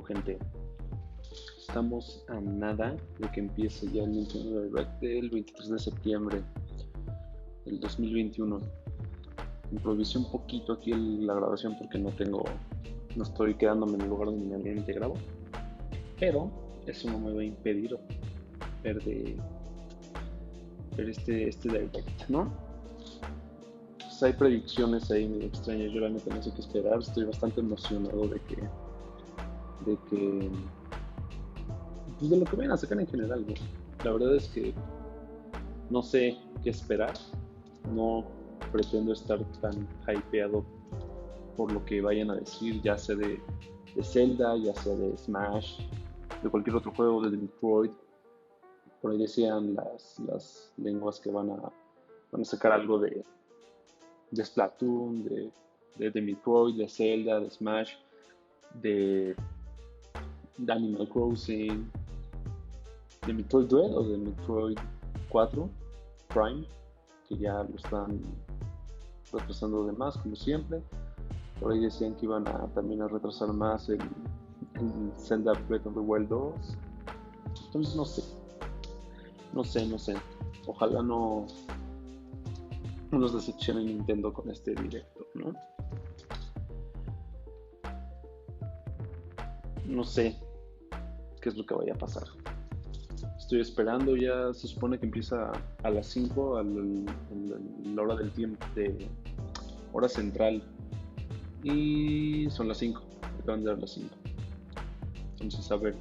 gente. Estamos a nada de que empiece ya el Nintendo Direct del 23 de septiembre del 2021. Improvisé un poquito aquí la grabación porque no estoy quedándome en el lugar donde normalmente grabo, pero eso no me va a impedir ver este Direct, ¿no? Pues hay predicciones ahí medio extrañas, yo realmente no sé qué esperar, estoy bastante emocionado de lo que vayan a sacar en general, ¿no? La verdad es que no sé qué esperar, no pretendo estar tan hypeado por lo que vayan a decir, ya sea de Zelda, ya sea de Smash, de cualquier otro juego, de Metroid. Por ahí decían las lenguas que van a sacar algo de Splatoon, de Metroid, de Zelda, de Smash, de Animal Crossing, de Metroid Dread o de Metroid 4 Prime, que ya lo están retrasando de más, como siempre. Por ahí decían que iban también a retrasar más el Zelda Breath of the Wild 2. Entonces no sé. Ojalá no nos decepcione Nintendo con este directo, ¿no? No sé qué es lo que vaya a pasar. Estoy esperando, ya se supone que empieza a las 5, a la hora del tiempo, de hora central. Y son las 5, acaban de dar las 5. Entonces a ver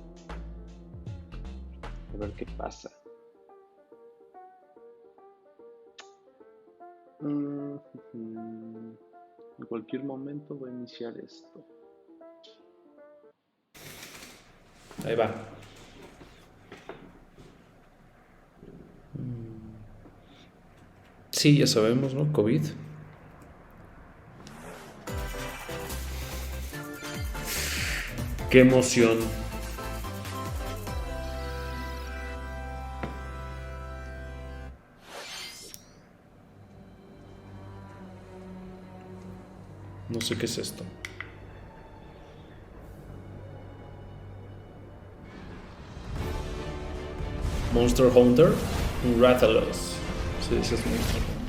qué pasa. En cualquier momento va a iniciar esto. Ahí va. Sí, ya sabemos, ¿no? COVID. ¡Qué emoción! No sé qué es esto. Monster Hunter Rathalos. Sí, ese es Monster Hunter.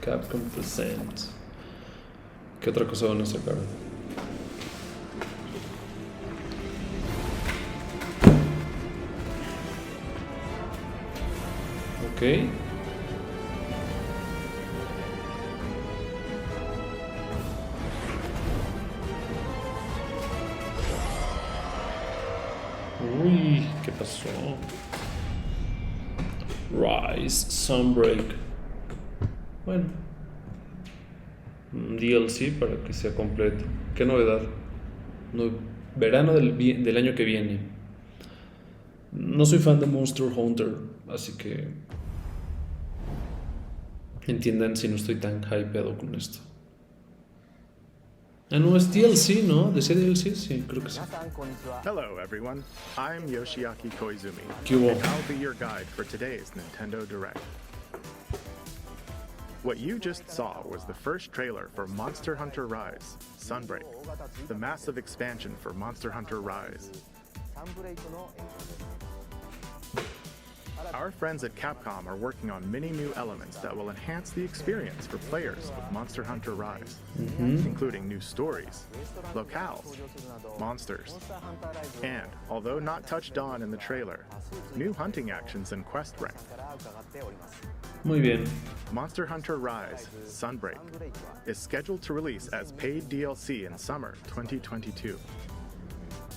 Capcom Presents. ¿Qué otra cosa van a sacar? Ok. Uy, ¿qué pasó? Rise, Sunbreak. Bueno. DLC para que sea completo. ¿Qué novedad? Verano del año que viene. No soy fan de Monster Hunter, así que entiendan si no estoy tan hypeado con esto. Ah, no, es DLC, ¿no? ¿Decía DLC? Sí, creo que sí. Hello, everyone. I'm Yoshiaki Koizumi, ¿Qué hubo? and I'll be your guide for today's Nintendo Direct. What you just saw was the first trailer for Monster Hunter Rise, Sunbreak, the massive expansion for Monster Hunter Rise. Our friends at Capcom are working on many new elements that will enhance the experience for players of Monster Hunter Rise, including new stories, locales, monsters, and, although not touched on in the trailer, new hunting actions and quest rank. Muy bien. Monster Hunter Rise, Sunbreak, is scheduled to release as paid DLC in summer 2022.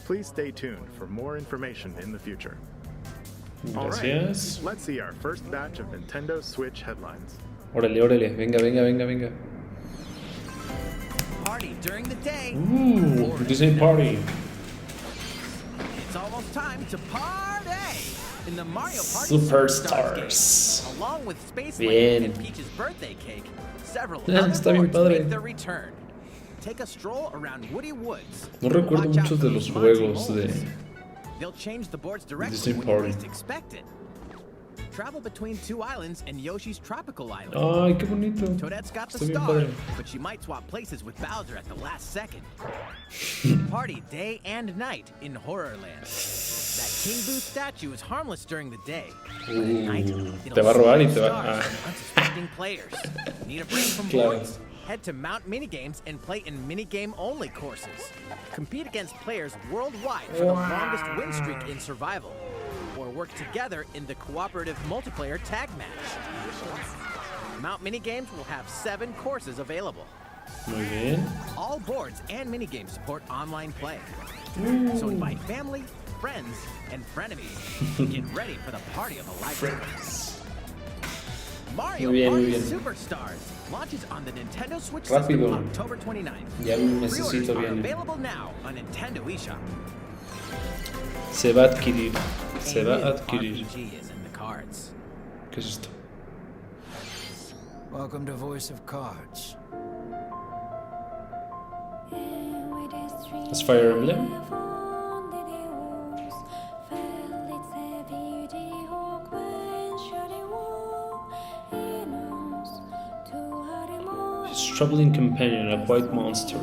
Please stay tuned for more information in the future. Gracias. Alright, let's see our first batch of Nintendo Switch headlines. Órale. Venga. Party during the day. Disney Party. It's almost time to party in the Mario Party Superstars. game. Along with Space Bien. Lane and Peach's birthday cake, several Está other bien boards padre. make their return. Take a stroll around Woody Woods. No recuerdo Watch out muchos for de los those Monty juegos de moles. They'll change the boards directly Disney when you Party. least expect it. Travel between 2 islands and Yoshi's tropical island. Ay, qué bonito. Toadette's got the Está bien star, padre. but she might swap places with Bowser at the last second. Party day and night in Horrorland. That King Boo statue is harmless during the day. But at night, it'll Te va a robar y seize te va stars from unsuspecting players. Need a break from Claro. boards? Head to Mount Minigames and play in minigame-only courses. Compete against players worldwide for the longest win streak in survival. Or work together in the cooperative multiplayer tag match. Mount Minigames will have 7 courses available. Muy bien. All boards and minigames support online play. So invite family, friends, and frenemies. Get ready for the party of a lifetime. Mario Muy bien, muy Party bien. Superstars launches on the Nintendo Switch Rápido. system October 29th. Ya lo Pre-orders necesito are bien. available now on Nintendo eShop. Se va a adquirir. Se va a A new adquirir. RPG is in the cards. ¿Qué es esto? Welcome to Voice of Cards. ¿Es Fire Emblem? His traveling companion, a white monster,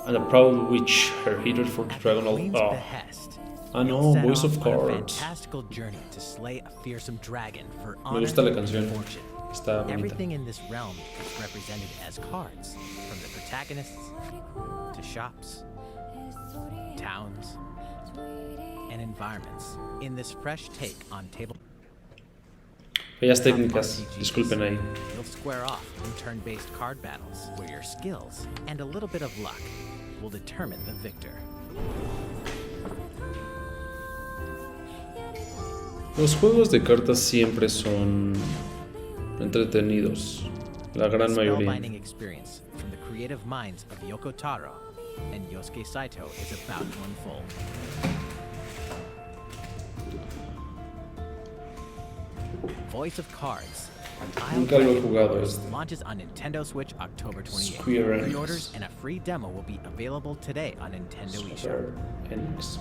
and a proud witch, her hatred for the dragon. Queen's Oh, behest. ah no, Set Voice of off on a Cards. fantastical journey to slay a fearsome dragon for Me honor gusta la and canción. fortune. Está bonita. Everything in this realm is represented as cards, from the protagonists to shops, towns, and environments. In this fresh take on table, Bellas técnicas, disculpen ahí. you'll square off in turn-based card battles, where your skills and a little bit of luck will determine the victor. Los juegos de cartas siempre son entretenidos, la gran mayoría. Spellbinding experience from the creative minds of Yoko Taro and Yosuke Saito is about to unfold. Voice of Cards. Nunca lo he jugado este. Launches on Nintendo Switch October 28th. Square Enix. Pre-orders and a free demo will be available today on Nintendo eShop. Square Enix.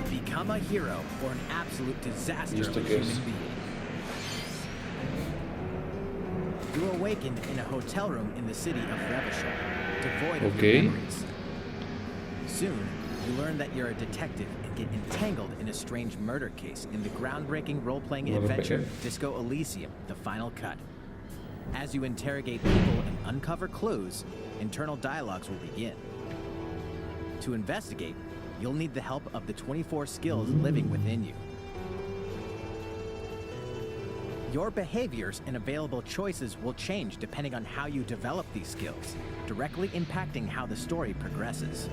Become a hero or an absolute disaster ¿Y of esto a qué human es? being. You awaken in a hotel room in the city of Revachol, devoid of Okay. your memories. Soon, you learn that you're a detective and get entangled in a strange murder case in the groundbreaking role-playing Murder adventure case. Disco Elysium: The Final Cut. As you interrogate people and uncover clues, internal dialogues will begin. To investigate, you'll need the help of the 24 skills living within you. Your behaviors and available choices will change depending on how you develop these skills, directly impacting how the story progresses.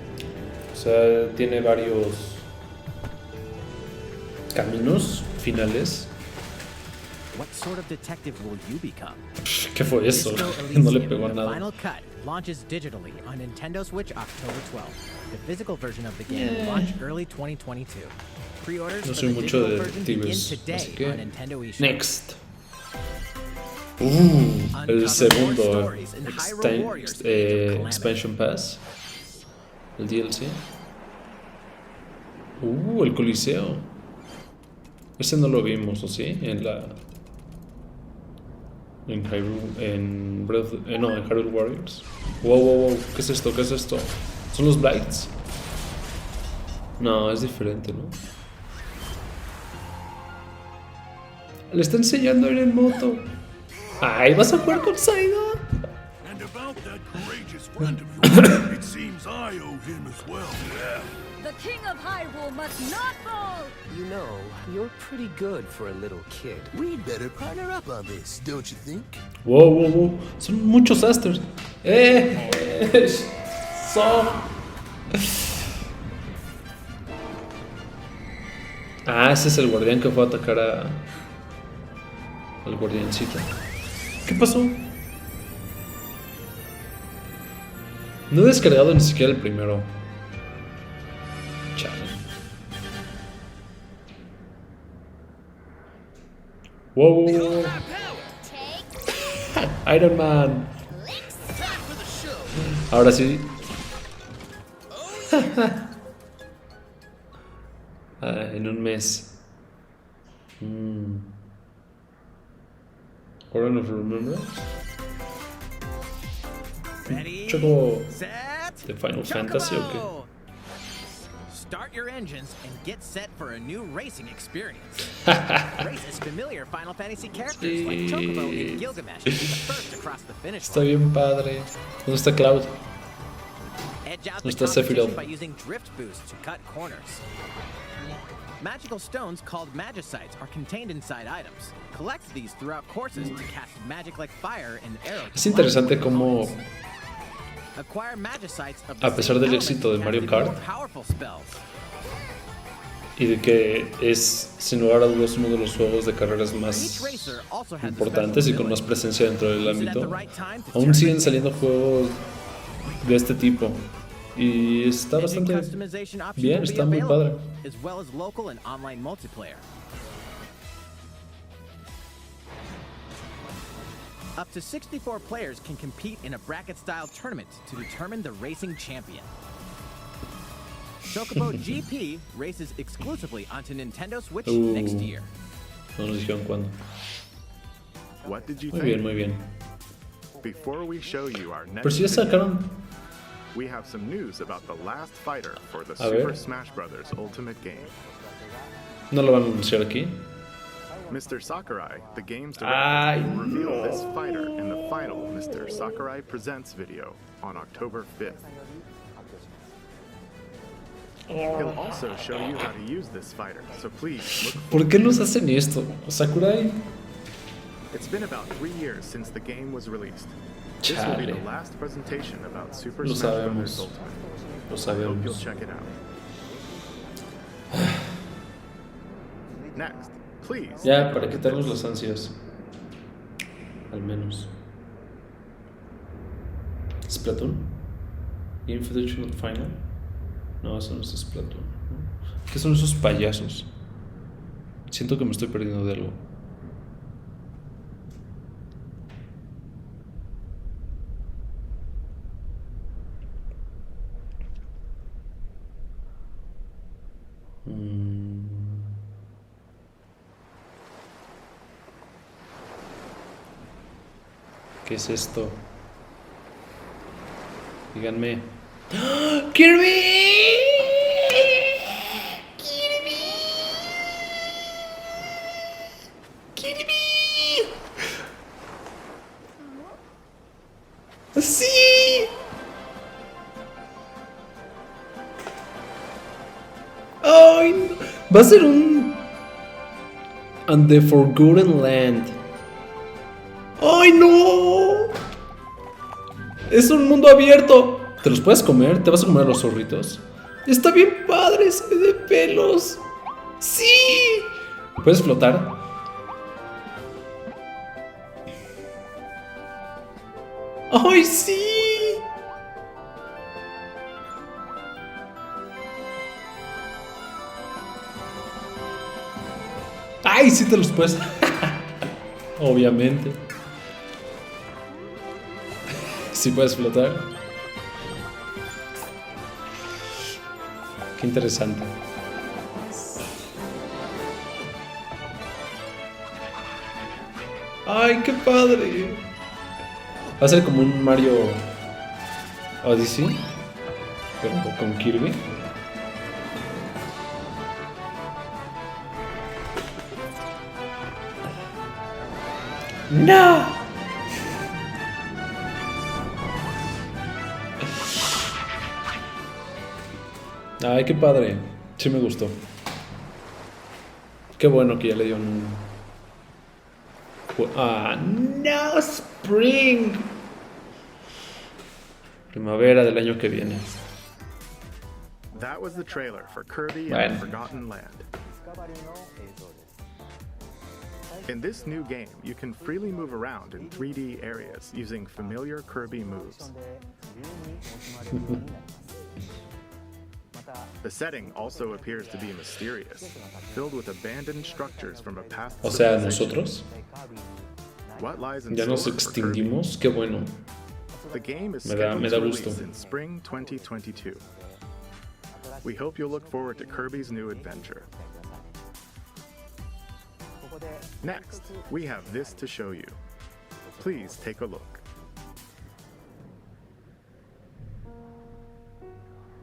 O sea, tiene varios caminos finales. What sort of detective will you become? ¿Qué fue eso? Disco No le Elysium: pegó a The nada. Final Cut launches digitally on Nintendo Switch October 12th. The physical version of the game will launch early 2022. Pre-orders No for soy the mucho digital de version begin detectives, today así que on Nintendo eShop. next. El segundo expansion pass, el DLC. El Coliseo. Ese no lo vimos, ¿o sí? En Hyrule, en Breath, no, en Hyrule Warriors. Wow, ¿qué es esto? ¿Qué es esto? ¿Son los Blights? No, es diferente, ¿no? Le está enseñando a ir en moto. Ay, ¿vas a jugar con Saido? And about that courageous friend of yours, it seems I owe him as well. Yeah. The King of Hyrule must not fall! You know, you're pretty good for a little kid. We'd better partner up on this, don't you think? Wow. Son muchos asters. Son. Ah, ese es el guardián que fue a atacar al guardiancito. ¿Qué pasó? No he descargado ni siquiera el primero. Chale. Wow. Iron Man. Ahora sí. en un mes. Ahora no remember. Ready, Choco set, de Final Fantasy o qué. Chocobo! Start your engines and get set for a new racing experience. Race as familiar Final Fantasy characters like Chocobo and Gilgamesh to be the first across the finish Está line. bien padre. ¿Dónde está Cloud? Edge out ¿Dónde the está Sephiroth? competition by using drift boost to cut corners. Magical stones called magicites are contained inside items. Collect these throughout courses to cast magic like fire and arrows. Es interesante cómo, Acquire magicites of a the pesar same del element éxito de to Mario cast even Kart, more powerful spells. y de que es, sin lugar a dudas, uno de los juegos de carreras Each más racer also has a importantes y special con más ability. presencia dentro del Use it at the ámbito. right time to Aún turn siguen the saliendo juegos de este tipo y está Engine bastante customization options bien, will be está muy available, padre. as well as local and online multiplayer. Up to 64 players can compete in a bracket-style tournament to determine the racing champion. Chocobo GP races exclusively onto Nintendo Switch next year. No nos dijeron cuándo. What did you Muy think? bien, muy bien. Before we show you our next Pero si ya video, sacaron. we have some news about the last fighter for the A ver. Super Smash Bros. Ultimate game. ¿No lo van a anunciar aquí? Mr. Sakurai, the game's Ay, director, will reveal no. this fighter in the final Mr. Sakurai Presents video on October 5th. He'll also show you how to use this fighter, so please look. ¿Por qué nos hacen esto? Sakurai. It's been about 3 years since the game was released. This will be Chale. the last presentation about Super Lo Smash sabemos. Bros. Ultimate. Lo I hope you'll sabemos. check it out. Next, please. Ya, take a para look at quitarnos this. las ansias. Al menos. ¿Splatoon? Invitational Final. No, eso no es Splatoon. ¿Qué son esos payasos? Siento que me estoy perdiendo de algo. ¿Qué es esto? Díganme. ¡Ah! ¡Kirby! ¡Kirby! ¡Sí! ¡Ay! No. Va a ser un... And the Forgotten Land. ¡Ay, no! Es un mundo abierto. ¿Te los puedes comer? ¿Te vas a comer a los zorritos? Está bien padre, se ve de pelos. ¡Sí! ¿Puedes flotar? ¡Ay, sí! ¡Ay, sí te los puedes! Obviamente. Sí puedes flotar. Qué interesante. ¡Ay, qué padre! Va a ser como un Mario Odyssey, pero con Kirby. ¡No! Ay, qué padre. Sí me gustó. Qué bueno que ya le dio un... ¡Ah, no! ¡Spring! Primavera del año que viene. That was the trailer for Kirby Bueno. and the Forgotten Land. In this new game, you can freely move around in 3D areas using familiar Kirby moves. The setting also appears to be mysterious, filled with abandoned structures from a past O sea, civilization. nosotros What lies in ya nos store for Kirby? extinguimos. Qué bueno. The game is Me da scheduled to gusto. release in spring 2022. We hope you'll look forward to Kirby's new adventure. Next, we have this to show you. Please take a look.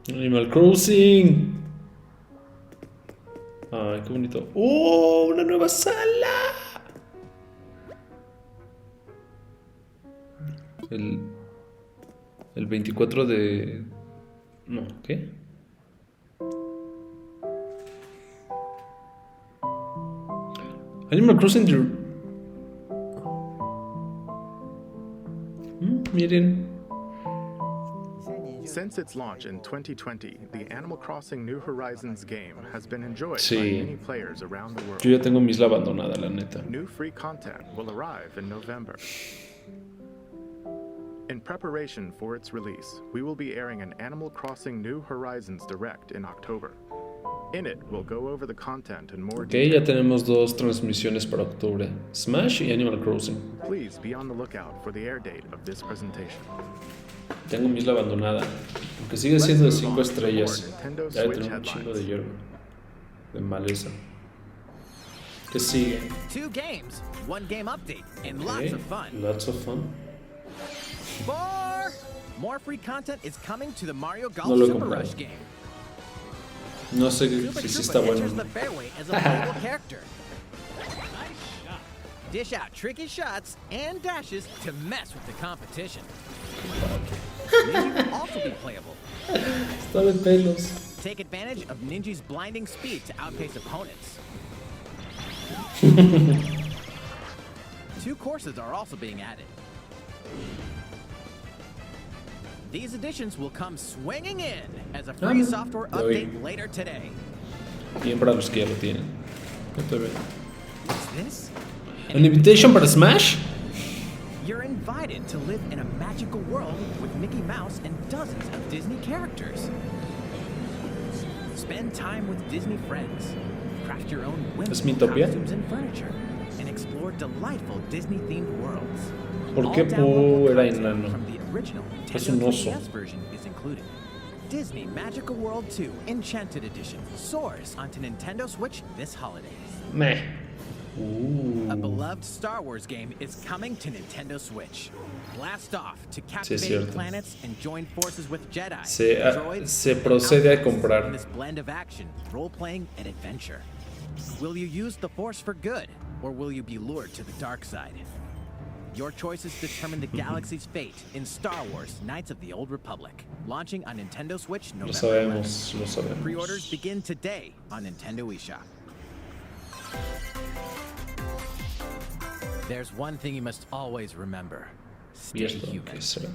Animal Crossing. Ay, qué bonito. ¡Oh! ¡Una nueva sala! El 24 de... No, ¿qué? Animal Crossing... Miren. Since its launch in 2020, the Animal Crossing New Horizons game has been enjoyed Sí. by many players around the world. Yo ya tengo mi isla abandonada, la neta. New free content will arrive in November. In preparation for its release, we will be airing an Animal Crossing New Horizons Direct in October. In it, we'll go over the content in more Ok, detail. ya tenemos 2 transmisiones para octubre. Smash y Animal Crossing. Please be on the lookout for the air date of this presentation. Tengo mi isla abandonada. Aunque sigue siendo de 5 estrellas. Ya de tener un chingo de hierba. De maleza. ¿Qué sigue? 2 games, 1 game update, and Ok, lots of fun. Lots of fun. 4 more free content is coming to the Mario Golf No lo he Super comprado. Rush game. No sé Koopa si sí Troopa está bueno. enters the fairway as a playable character. Dish out tricky shots and dashes to mess with the competition. Ninja will also be playable. Está de pelos. Take advantage of Ninja's blinding speed to outpace opponents. 2 courses are also being added. These additions will come swinging in as a free software ya vi. update later today. Bien para los que ya lo tienen. Está bien. Is this? ¿An invitation para Smash? You're invited to live in a magical world with Mickey Mouse and dozens of Disney characters. Spend time with Disney friends. Craft your own ¿Es whimsical Miitopia? costumes and furniture. And explore delightful Disney-themed worlds. ¿Por qué All Pooh downloadable era content enano? from the original Es un Nintendo oso. 3DS version is included. Disney Magical World 2 Enchanted Edition soars onto Nintendo Switch this holiday. Meh. A beloved Star Wars game is coming to Nintendo Switch. Blast off to Sí, es captivating cierto. planets and join forces with Jedi, droids, Se and procede a outlaws comprar. in this blend of action, role-playing, and adventure. Will you use the Force for good, or will you be lured to the dark side? Your choices determine the galaxy's fate in Star Wars: Knights of the Old Republic, launching on Nintendo Switch Lo November 11th. sabemos, lo sabemos. Pre-orders begin today on Nintendo eShop. There's one thing you must always remember. ¿Y Stay esto qué human. será?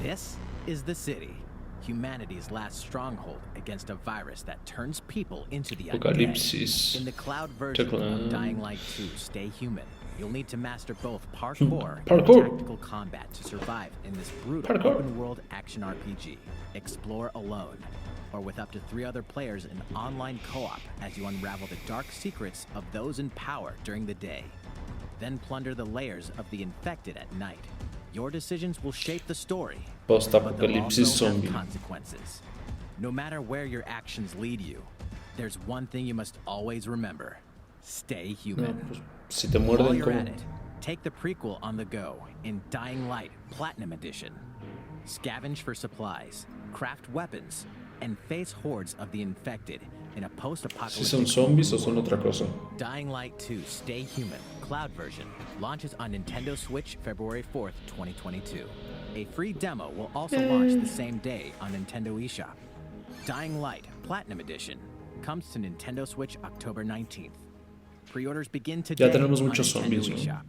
This is the city, humanity's last stronghold against a virus that turns people into the undead. Apocalipsis. In the cloud version Cloud. of Dying Light 2, Stay Human, you'll need to master both parkour and Parkour. tactical combat to survive in this brutal Parkour. open-world action RPG. Explore alone, or with up to 3 other players in online co-op as you unravel the dark secrets of those in power during the day. Then plunder the layers of the infected at night. Your decisions will shape the story, but they'll Post-apocalipsis also have zombie. consequences. No matter where your actions lead you, there's one thing you must always remember. Stay No, human. pues, si te While muerden, you're ¿cómo? at it, take the prequel on the go in Dying Light Platinum Edition. Scavenge for supplies, craft weapons, and face hordes of the infected in a ¿Si post-apocalyptic son zombies o son otra cosa? Dying Light 2 Stay Human Cloud version launches on Nintendo Switch February 4th, 2022. A free demo will also launch the same day on Nintendo eShop. Dying Light Platinum Edition comes to Nintendo Switch October 19th. Pre-orders begin today tenemos on muchos Nintendo zombies, ¿no? eShop.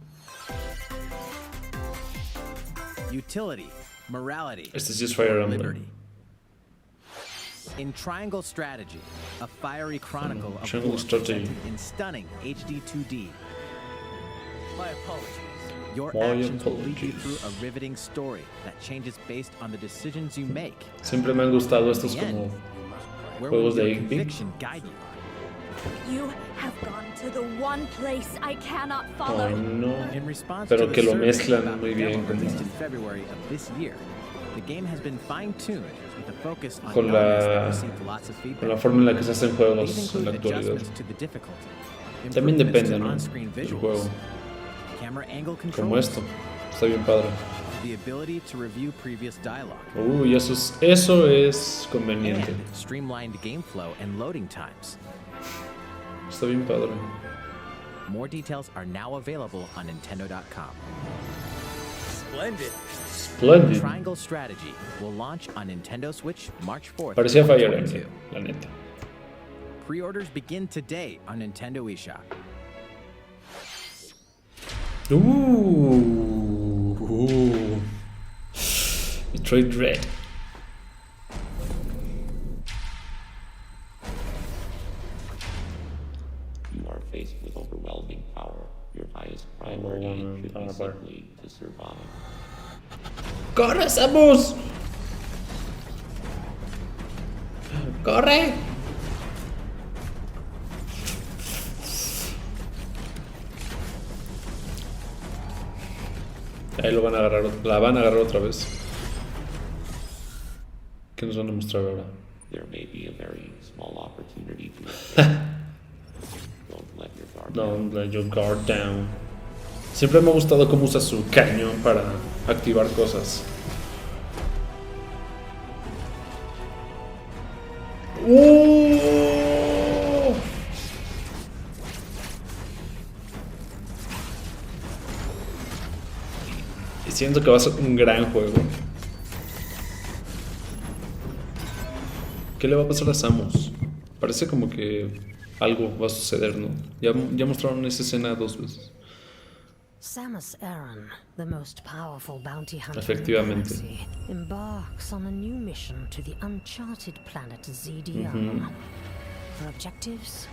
Utility, morality, Este sí es Fire Emblem. liberty. In Triangle Strategy, a fiery chronicle of Triangle war Strategy. presented in stunning HD 2D. My apologies. Your My actions will lead you apologies. through a riveting story that changes based on the decisions you make. Siempre me han gustado estos The end. como Where will juegos de your 8-bit. conviction guide you? You have gone to the one place I cannot follow. Ay, no. In response Pero to que the lo survey mezclan about muy the demo bien como- released in February of this year, the game has been fine-tuned with a focus on con elements that la, received lots of con la feedback. forma en la que se hacen These juegos en la include actualidad. adjustments to the difficulty, También improvements depende, to ¿no? on-screen Del visuals, juego. camera angle Como controls, esto. Está bien padre. the ability to review previous dialogue, Uy, eso es conveniente. and streamlined game flow and loading times. Está bien padre. More details are now available on Nintendo.com. Splendid. Splendid. Triangle Strategy will launch on Nintendo Switch March 4th, Parecía Fire Emblem, 2022. la neta. Pre-orders begin today on Nintendo eShop. Metroid Dread. You are faced with overwhelming power. Your highest priority should be power. simply to survive. ¡Corre, Samus! ¡Corre! Ahí lo van a agarrar, la van a agarrar otra vez. ¿Qué nos van a mostrar ahora? There may be a very small opportunity to escape. Don't let your guard down. Don't let your guard down. Siempre me ha gustado cómo usa su cañón para activar cosas. Y siento que va a ser un gran juego. ¿Qué le va a pasar a Samus? Parece como que algo va a suceder, ¿no? Ya mostraron esa escena 2 veces. Samus Aran, the most powerful bounty hunter Efectivamente. in the galaxy, embarks on a new mission to the uncharted planet ZDR. Her objectives?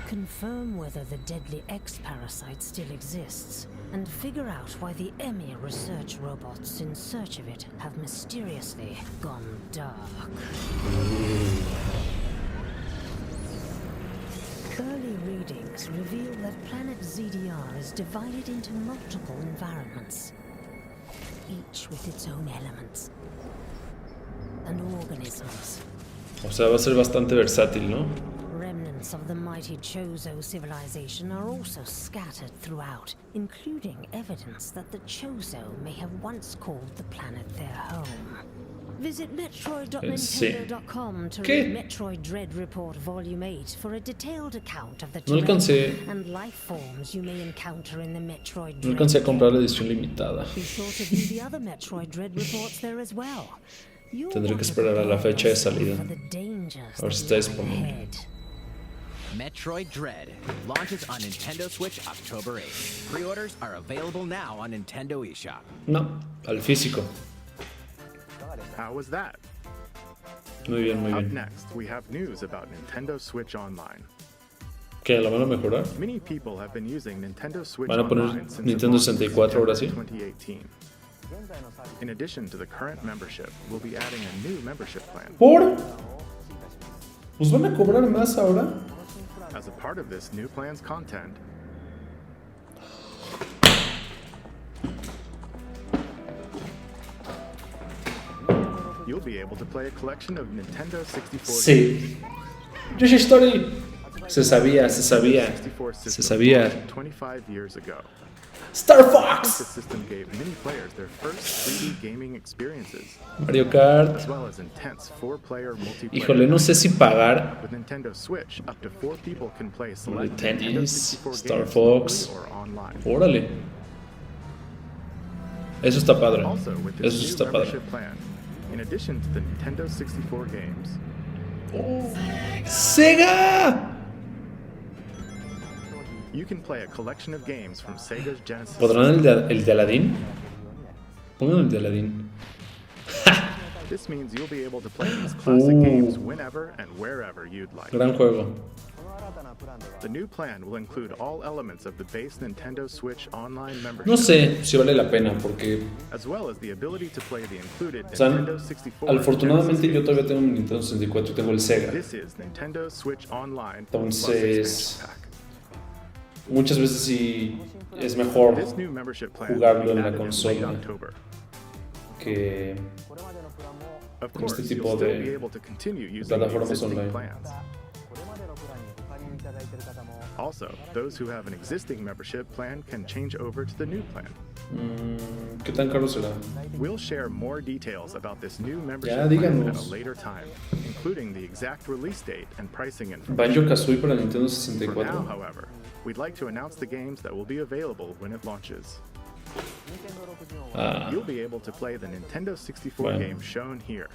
Confirm whether the deadly X-parasite still exists, and figure out why the Emmy research robots in search of it have mysteriously gone dark. Early readings reveal that planet ZDR is divided into multiple environments, each with its own elements and organisms. O sea, va a ser bastante versátil, ¿no? Remnants of the mighty Chozo civilization are also scattered throughout, including evidence that the Chozo may have once called the planet their home. Visit Metroid.Nintendo.com to ¿Qué? read Metroid Dread Report Volume 8 for a detailed account of the No alcancé. terrain and life forms you may encounter in the Metroid No Dread alcancé a comprar la game. edición limitada. Be sure to view the other Metroid Dread reports there as well. You'll Tendré que want to esperar a la prepare fecha de yourself salida. for the dangers A ver si that está lie disponible. ahead. Metroid Dread launches on Nintendo Switch October 8th. Pre-orders are available now on Nintendo eShop. No, al físico. How was that? Muy bien, muy Up bien. next, we have news about Nintendo Switch Online. ¿Qué? ¿La van a mejorar? Many people have been using Nintendo Switch ¿Van a poner Online since Nintendo it launched in 64 ahora sí? September 2018. In addition to the current membership, we'll be adding a new membership plan. ¿Por? ¿Nos van a cobrar más ahora? As a part of this new plan's content, you'll be able to play a collection of Nintendo 64 Sí. Yoshi Story. Se sabía, se sabía. 64 Se system sabía. launched 25 years ago. Star The Fox. system gave many players their first 3D gaming experiences, Mario Kart. as well as intense 4-player multiplayer. Híjole, no sé si pagar. With Nintendo Switch, up to 4 people can play De select Nintendo tenis, 64 Star games Fox. locally or online. Órale. Eso está padre. Also, with this Eso new está padre. membership plan, in addition to the Nintendo 64 games, ¡Sega! you can play a collection of games from Sega's Genesis. ¿Podrán el de Aladdin? Pongan el de Aladdin. This means you'll be able to play these classic games whenever and wherever you'd like. Gran juego. The new plan will include all elements of the base Nintendo Switch Online membership, No sé si vale la pena porque, as well as the ability to play the included o sea, Nintendo 64. afortunadamente Genesis yo todavía tengo un Nintendo 64 y tengo el Sega. This is Nintendo Switch Online Entonces, Plus Expansion Pack. muchas veces sí es mejor This new membership plan jugarlo will be en la added in late consola October. que Of con este course, tipo you'll still be de able to continue using the plataformas existing online. plans. Also, those who have an existing membership plan can change over to the new plan. ¿Qué tan caro será? We'll share more details about this new membership Ya, plan at a díganos. later time, including the exact release date and pricing information. Banjo-Kazooie para Nintendo For now, 64. however, we'd like to announce the games that will be available when it launches. Ah, You'll be able to play the Nintendo 64 Bueno. games shown here,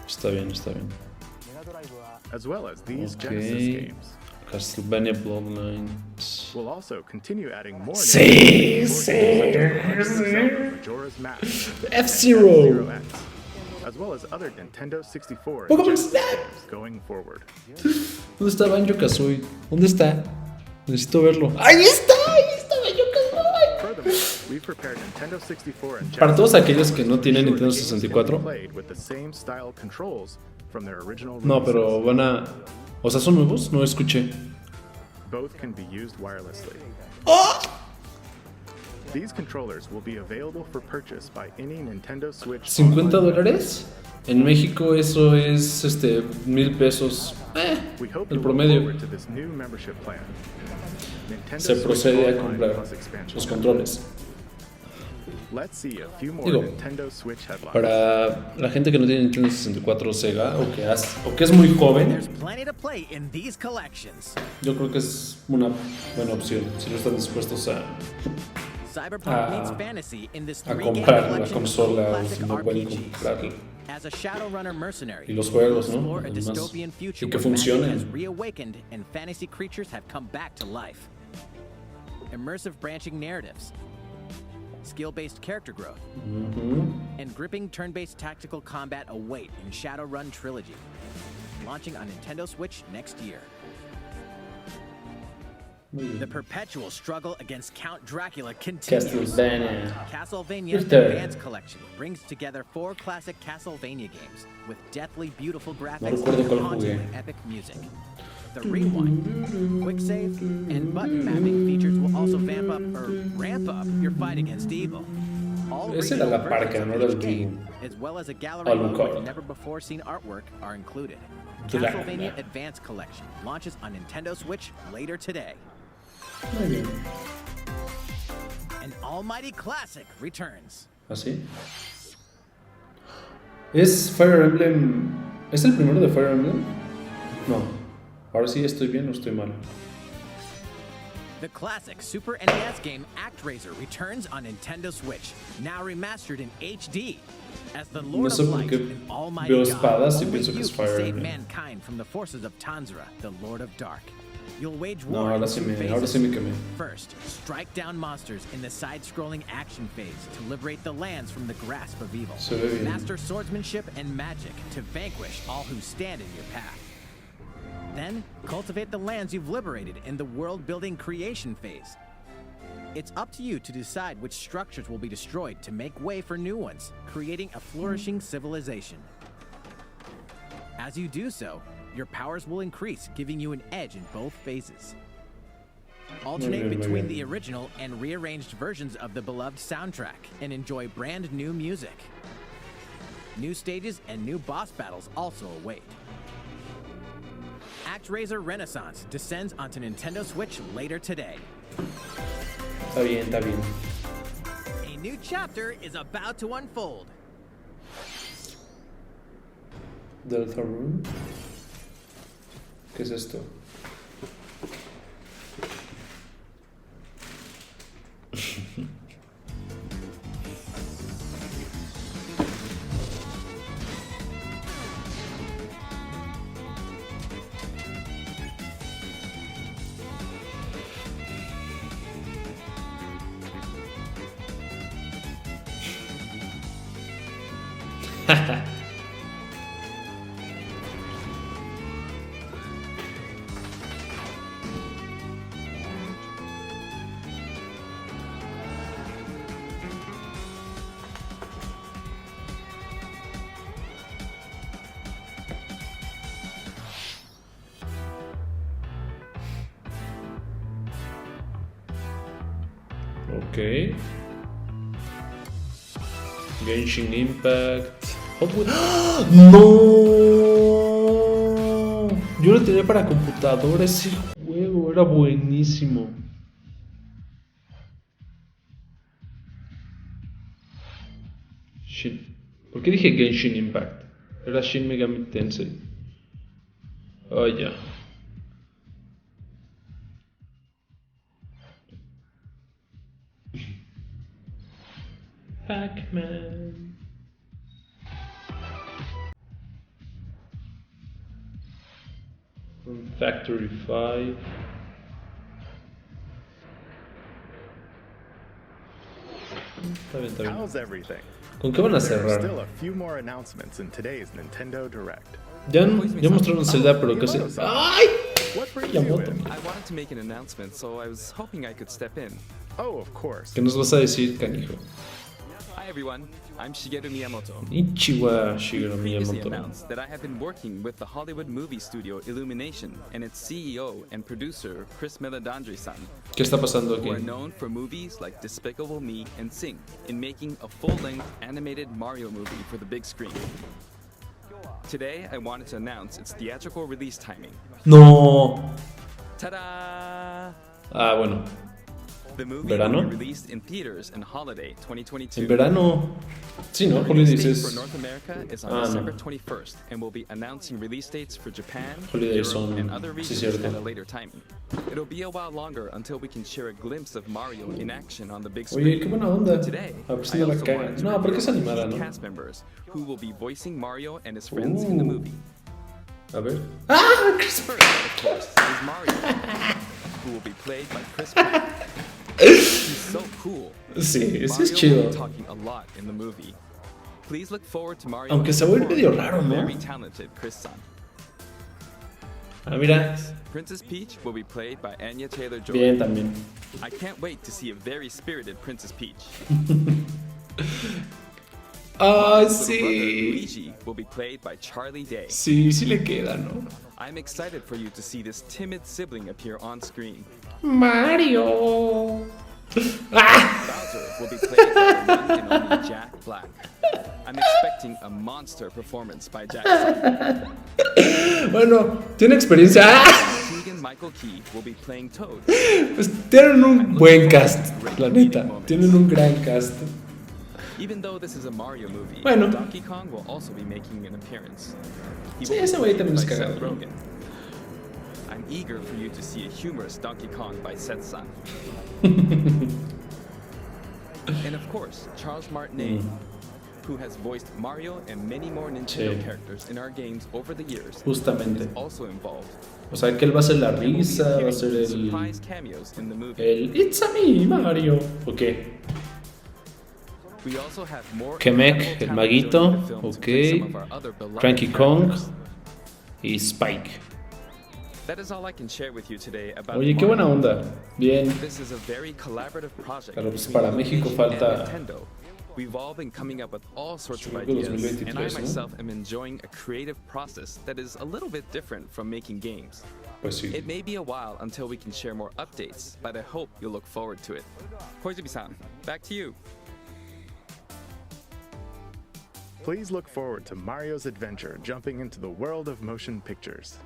está bien, está bien. as well as these Ok. Genesis games. Castlevania Bloodlines. We'll also continue adding more Sí, games, sí, Majora's Mask, F-Zero. F-Zero X, as well as other Nintendo 64 and Pokémon Genesis Snap. games going forward. ¿Dónde está Banjo-Kazooie? ¿Dónde está? Necesito verlo. ¡Ahí está! Banjo-Kazooie! Furthermore, we've prepared Nintendo 64 and Para todos Genesis aquellos que no to tienen ensure Nintendo the games can be 64. played with the same style controls from their original No, releases. pero van a... O sea, ¿son nuevos? No escuché. Both can be used wirelessly. ¡Oh! These controllers will be available for purchase by any Nintendo Switch. $50. En México eso es 1,000 pesos. We hope El you look promedio. forward to this new membership plan. Nintendo Se Switch procede a Online comprar Plus expansion. los controles. Let's see a few more Digo, Nintendo Switch headlines. Para la gente que no tiene Nintendo 64 o Sega o que es muy joven, There's plenty to play in these collections. yo creo que es una buena opción si no están dispuestos Cyberpunk meets fantasy in this a 3-game comprar la collection of consola o classic si no pueden RPGs. comprarla. As a Shadowrunner mercenary, Y los juegos, ¿no? explore a Además, dystopian future y que where magic funcionen. has reawakened and fantasy creatures have come back to life. Immersive branching narratives, skill-based character growth, and gripping turn-based tactical combat await in Shadowrun Trilogy, launching on Nintendo Switch next year. The perpetual struggle against Count Dracula continues. Castlevania. Castlevania Return. Advance Collection brings together 4 classic Castlevania games with deathly beautiful No graphics recuerdo and cuál hauntingly jugué. epic music. The rewind, quick save, and button mapping features will also ramp up your fight against evil. All Esa era la regional parca, versions no of era each el game, Wii. as well as a gallery Alucard. mode with never before seen artwork are included. Dracula. Castlevania Advance Collection launches on Nintendo Switch later today. Muy bien. An almighty classic returns. ¿Así? ¿Es Fire Emblem? ¿Es el primero de Fire Emblem? No. Ahora sí estoy bien o estoy mal. The classic Super NES game ActRaiser returns on Nintendo Switch, now remastered in HD. As the Lord No sé of por Light qué and Almighty veo God, espadas y only pienso que you es can Fire save Emblem. mankind from the forces of Tanzra, the Lord of Dark. You'll wage No, war ahora in sí 2 ahora phases. sí me quemé. First, strike down monsters in the side-scrolling action phase to liberate the lands from the grasp of evil. Se ve bien. Master swordsmanship and magic to vanquish all who stand in your path. Then, cultivate the lands you've liberated in the world-building creation phase. It's up to you to decide which structures will be destroyed to make way for new ones, creating a flourishing civilization. As you do so, your powers will increase, giving you an edge in both phases. Alternate Muy bien, muy between bien. the original and rearranged versions of the beloved soundtrack and enjoy brand new music. New stages and new boss battles also await. ActRaiser Renaissance descends onto Nintendo Switch later today. Está bien, está bien. A new chapter is about to unfold. Delta Room. ¿Qué es esto? Ok. Genshin Impact. Hot Wheels. ¡Ah! ¡No! Yo lo tenía para computadora. Ese juego era buenísimo. Shin. ¿Por qué dije Genshin Impact? Era Shin Megami Tensei. Oh, ya. Pac-Man. From Factory 5. Está bien, está bien. How's everything? ¿Con qué van a There are cerrar? still a few more announcements in today's Nintendo Direct. Ya mostraron Zelda, pero casi. ¡Ay! What brings La you moto. in? I wanted to make an announcement, so I was hoping I could step in. Oh, of course. ¿Qué nos vas a decir, canijo? Hi everyone, I'm Shigeru Miyamoto. Ichiwa Shigeru Previously Miyamoto. announced that I have been working with the Hollywood movie studio Illumination and its CEO and producer Chris Meledandri-san, ¿Qué está pasando who are aquí? known for movies like Despicable Me and Sing, in making a full-length animated Mario movie for the big screen. Today, I wanted to announce its theatrical release timing. No. Ta-da! Ah, bueno. The movie ¿Verano? will be released in theaters in holiday 2022. En verano. Sí, ¿no? The Holiday release date dices. for North America is on Ah, December no. 21st, and we'll be announcing release dates for Japan, Holiday Europe, son- and other sí, regions cierto. at a later timing. It'll be a while longer until we can share a glimpse of Mario in action on the big screen. Oye, qué buena onda. Today, A ver si I no la also cagan. wanted to No, porque es reveal animada, key ¿no? cast members who will be voicing Mario and his friends in the movie. A ver. ¡Ah! Chris. First, of course, is Mario, who will be played by Chris Pratt. He's so cool. Sí, ese es Mario will chido. be talking a lot in the movie. Please look forward to Mario. Aunque se va a ir medio raro, ¿no? Very talented Chris-san. Ah, mira. Princess Peach will be played by Anya Taylor-Joy. Bien, también. I can't wait to see a very spirited Princess Peach. Ah, Mario's little brother, sí. Luigi will be played by Charlie Day. Sí, sí le queda, ¿no? I'm excited for you to see this timid sibling appear on screen. Mario. ¡Ah! Bowser will be played by the one and only Jack Black. I'm expecting a monster performance by Jackson. Bueno, tiene experiencia. ¡Ah! Keegan Michael Key will be playing Toad. Pues tienen un buen cast, la neta. Tienen un gran cast. Even though this is a Mario movie, Bueno. Donkey Kong will also be making an appearance. He Sí, will be ese güey played también es by Seth cagado, ¿no? Rogen. I'm eager for you to see a humorous Donkey Kong by Seth-san. And of course, Charles Martinet, who has voiced Mario and many more Nintendo Sí. characters in our games over the years, Justamente. is also involved. O sea, que él va a ser la And will be risa, va a appearing ser in el. surprise cameos in the movie. El It's a me, Mario. Ok. We also have more Kamek, incredible el talent maguito, joining the film to play ok. some of our other beloved Cranky Kong characters. y Spike. That is all I can share with you today about Oye, qué buena Mario. onda. Bien. This is a very collaborative project Claro, pues between para México Illumination and falta- Nintendo. We've all been coming up with all sorts of Yo creo que ideas, 2023, and I ¿no? myself am enjoying a creative process that is a little bit different from making games. Pues sí. It may be a while until we can share more updates, but I hope you'll look forward to it. Koizumi-san, back to you. Please look forward to Mario's adventure jumping into the world of motion pictures.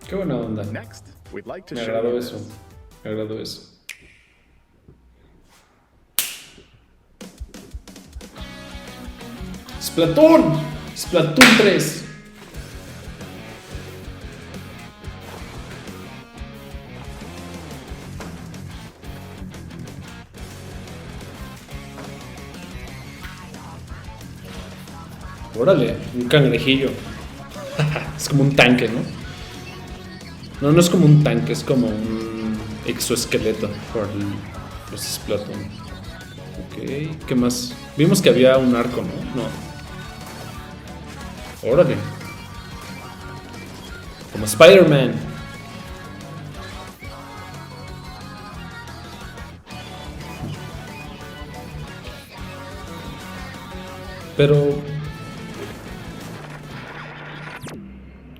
Qué buena onda. Next, we'd like to Me show agradó you eso. this. Me agradó eso. Splatoon. Splatoon 3. Órale, un cangrejillo. Es como un tanque, ¿no? No, no es como un tanque, es como un exoesqueleto por los Splatoon. Ok, ¿qué más? Vimos que había un arco, ¿no? No. Órale. Como Spider-Man. Pero...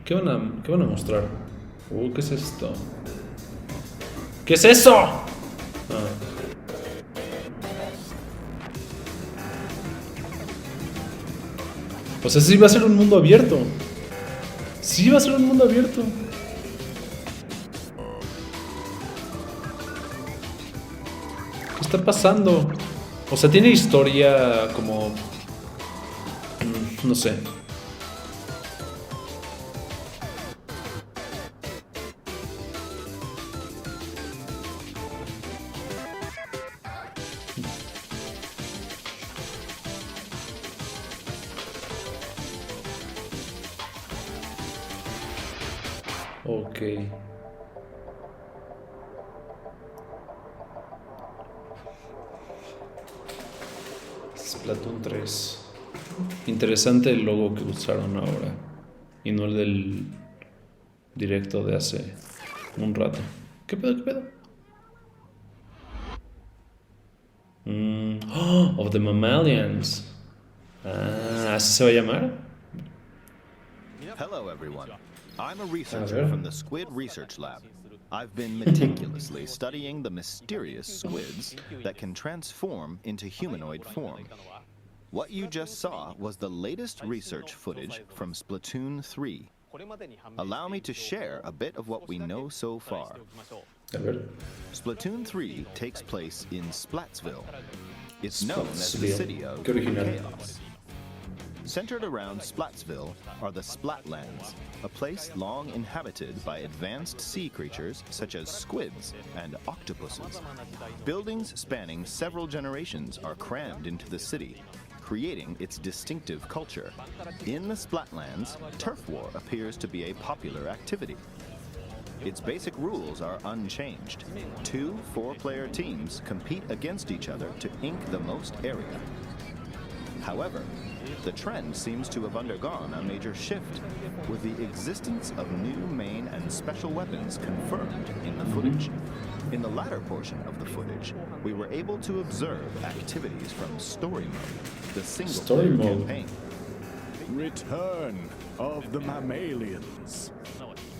¿Qué van a mostrar? ¿Qué es esto? ¿Qué es eso? Ah. O sea, sí va a ser un mundo abierto. Sí va a ser un mundo abierto. ¿Qué está pasando? O sea, tiene historia como... no sé. Ok. Splatoon 3. Interesante el logo que usaron ahora. Y no el del directo de hace un rato. ¿Qué pedo? ¿Qué pedo? Of the Mammalians. Ah, ¿así se va a llamar? Hello, everyone. I'm a researcher from the Squid Research Lab. I've been meticulously studying the mysterious squids that can transform into humanoid form. What you just saw was the latest research footage from Splatoon 3. Allow me to share a bit of what we know so far. Splatoon 3 takes place in Splatsville. It's known as the city of chaos. Centered around Splatsville are the Splatlands, a place long inhabited by advanced sea creatures such as squids and octopuses. Buildings spanning several generations are crammed into the city, creating its distinctive culture. In the Splatlands, turf war appears to be a popular activity. Its basic rules are unchanged. 2 4-player teams compete against each other to ink the most area. However, the trend seems to have undergone a major shift, with the existence of new main and special weapons confirmed in the footage. In the latter portion of the footage, we were able to observe activities from Story Mode, the single-player campaign. Return of the mammalians.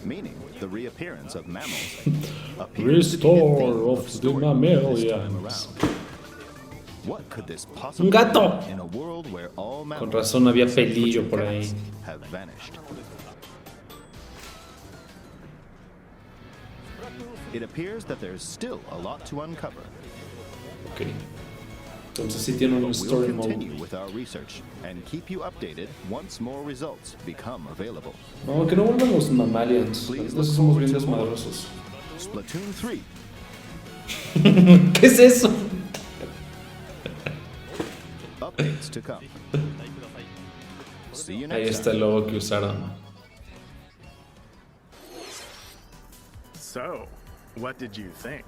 Meaning the reappearance of mammals. Restore of the mammalians. What could this Un possibly gato. be in a world where all Con mammals razón había except for pelillo por ahí. cats have vanished? It appears that there's still a lot to uncover. Ok. Entonces sí tiene un But story we'll continue mode. with our research and keep you updated once more results become available. No, que no vuelvan los mammalians. Entonces somos bien desmadrosos. Splatoon 3. ¿Qué es eso? Updates to come. See you Ahí next está el time. logo que usaron. So, what did you think?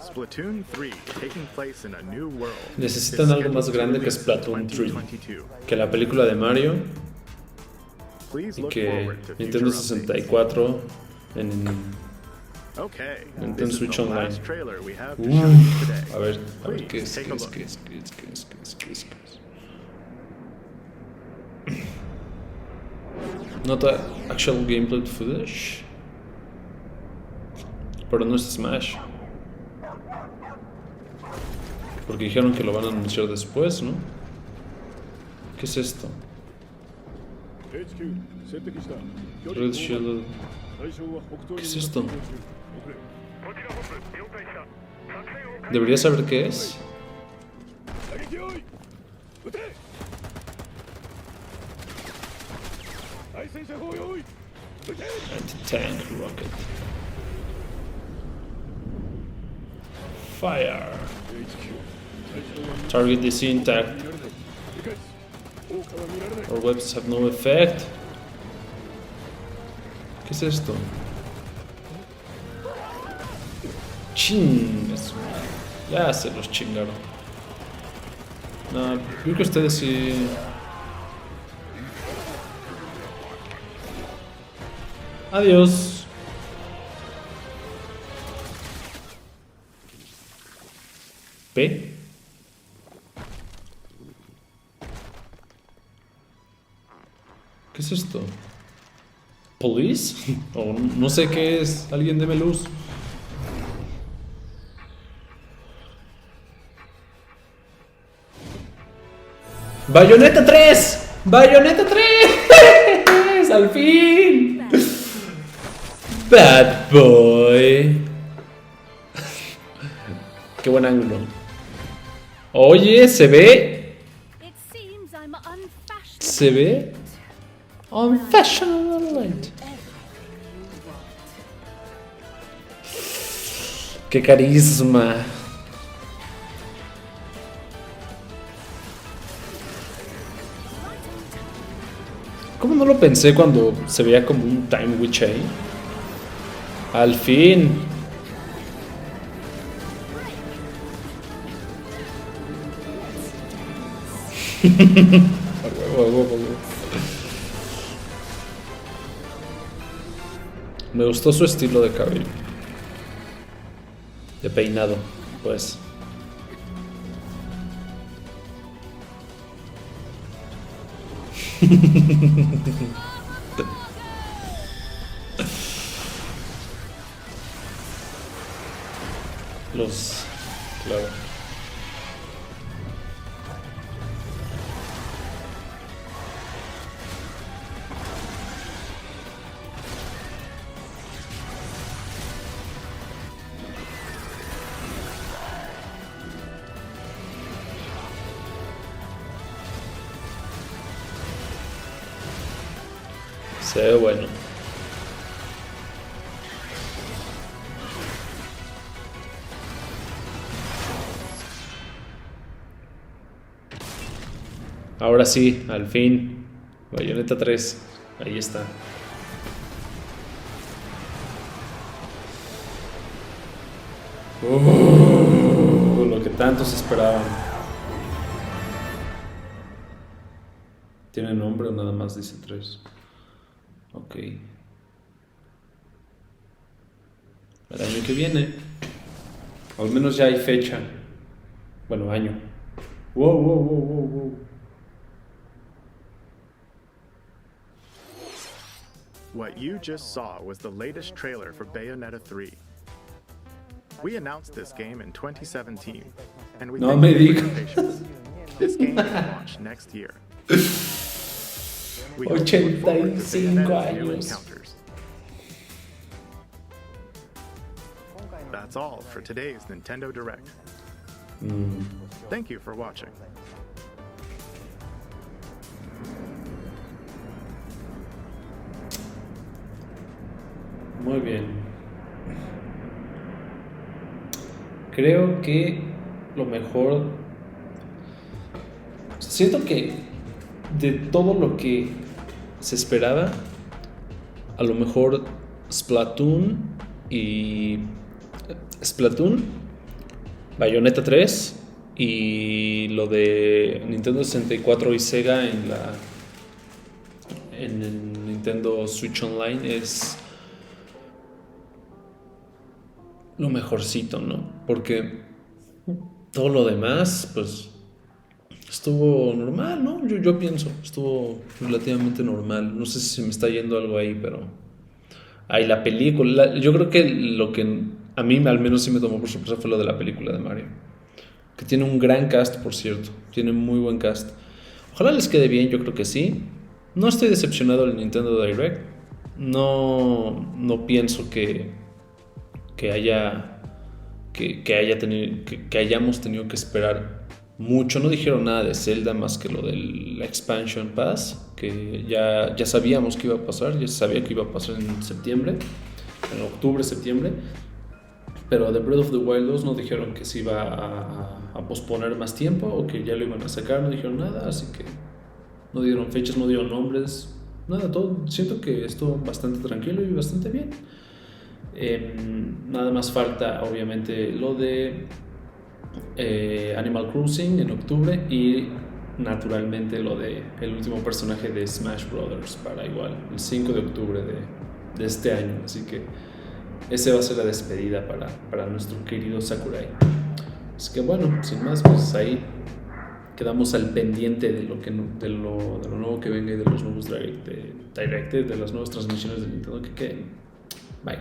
Splatoon 3, taking place in a new world. Necesitan algo más grande que Splatoon 3. Que la película de Mario. Y que Nintendo 64 en Okay, Nintendo this is Switch the Online. last trailer we have to show you today. A ver qué Please es, take qué a es, look. qué es, qué es, qué es, qué es, qué es, qué es. Nota actual gameplay footage. Pero no es Smash. Porque dijeron que lo van a anunciar después, ¿no? ¿Qué es esto? Red Shield. ¿Qué es esto? ¿Debería saber qué es? Anti-tank rocket. Fire. Target is intact. Our weapons have no effect. ¿Qué es esto? Chingas. Ya se los chingaron. No, creo que ustedes sí. Adiós. P. ¿Qué es esto? ¿Police? O no sé qué es. Alguien deme luz. ¡Bayonetta 3! ¡Bayonetta 3! ¡Al fin! Bad boy. Qué buen ángulo. Oye, ¿se ve? ¿Se ve? Unfashionable. ¡Qué carisma! ¿Cómo no lo pensé cuando se veía como un time witch ahí? Al fin. Me gustó su estilo de cabello. De peinado, pues. Los... Claro. Se ve bueno. Ahora sí, al fin. Bayonetta 3. Ahí está. Lo que tantos esperaban. ¿Tiene nombre o nada más dice 3? Ok. El año que viene. Al menos ya hay fecha. Bueno, año. Wow. What you just saw was the latest trailer for Bayonetta 3. We announced this game in 2017, and we thank you for your patience. This game will launch next year. We hope you look forward to Bayonetta's new encounters. That's all for today's Nintendo Direct. Thank you for watching. Muy bien. Creo que lo mejor... Siento que de todo lo que se esperaba, a lo mejor Splatoon, Bayonetta 3 y lo de Nintendo 64 y Sega en el Nintendo Switch Online es lo mejorcito, ¿no? Porque todo lo demás, pues, estuvo normal, ¿no? Yo pienso, estuvo relativamente normal. No sé si se me está yendo algo ahí, pero... Ay, la película... Yo creo que lo que a mí al menos sí me tomó por sorpresa fue lo de la película de Mario. Que tiene un gran cast, por cierto. Tiene muy buen cast. Ojalá les quede bien, yo creo que sí. No estoy decepcionado del Nintendo Direct. No pienso que hayamos tenido que esperar mucho. No dijeron nada de Zelda más que lo del Expansion Pass, que ya sabíamos que iba a pasar, ya sabía que iba a pasar en septiembre, en octubre, septiembre, pero de Breath of the Wild 2 no dijeron que se iba a posponer más tiempo o que ya lo iban a sacar, no dijeron nada, así que no dieron fechas, no dieron nombres, nada, todo. Siento que estuvo bastante tranquilo y bastante bien. Nada más falta obviamente lo de Animal Crossing en octubre y naturalmente lo de el último personaje de Smash Brothers para igual el 5 de octubre de este año, así que ese va a ser la despedida para nuestro querido Sakurai. Así que bueno, sin más, pues ahí quedamos al pendiente de lo nuevo que venga y de los nuevos directs, de las nuevas transmisiones de Nintendo que queden. Bye.